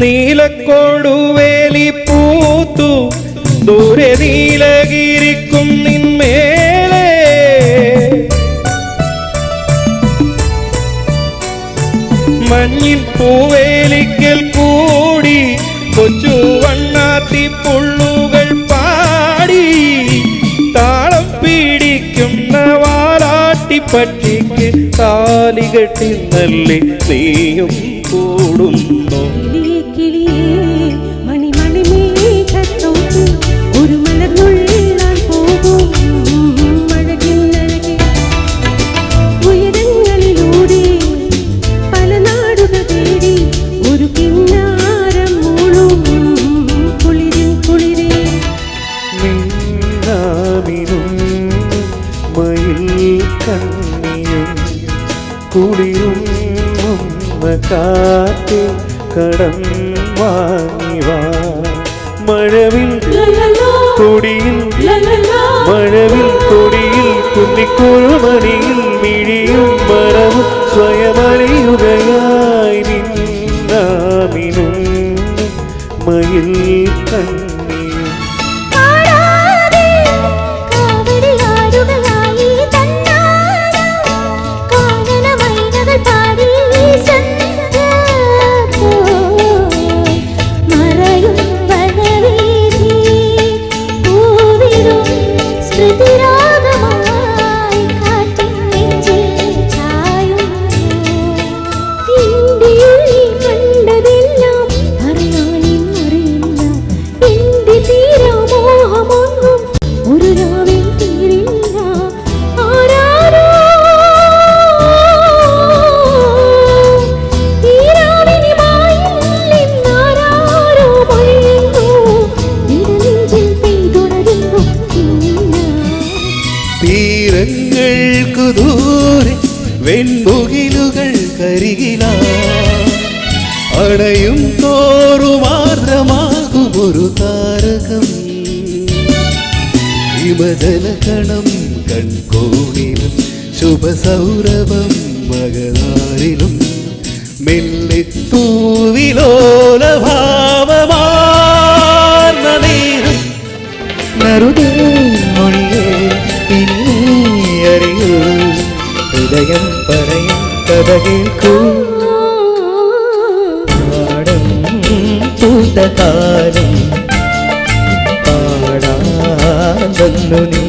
നീലക്കൊടുവേലി പൂത്തു ദൂരെ നീലഗിരിക്കുന്നിന്മേലെ മഞ്ഞിൻ പൂവേലിക്കൽ കൂടി കൊച്ചു വണ്ണാത്തി പുള്ളുകൾ പാടി താളം പിടിക്കുന്ന വാലാട്ടിപ്പട്ടിക്ക് താലി കെട്ടി നല്ലി നീയും കൂടുന്നു. കുളിരും കാറ്റിൽ കടം വാങ്ങിവാ മഴവിൽ കൊടിയിൽ മഴവിൽ കൊടിയിൽ കുന്നിക്കുറുമണിയിൽ മിഴിയും മരവും സ്വയമറിയുകയായി നിന്നാമിനും മയിൽ കണ്ണിയും തീരങ്ങൾക്കു ദൂരെ വെൺമുകിലുകൾ കരികില അടയും തോറുമാർദ്രമാകുമൊരു താരകം ഹിമജലകണം കൺകോണിലും ശുഭസൗരഭം മകനാരിലും മെല്ലെത്തൂവിലോലഭാവമാർന്ന നേരം നറുതേ മൊഴിയേ അറിയൂ ഹൃദയം പറയും കഥ കേൾക്കൂ പാടം പൂത്തകാലം പാടാൻ വന്നു നീ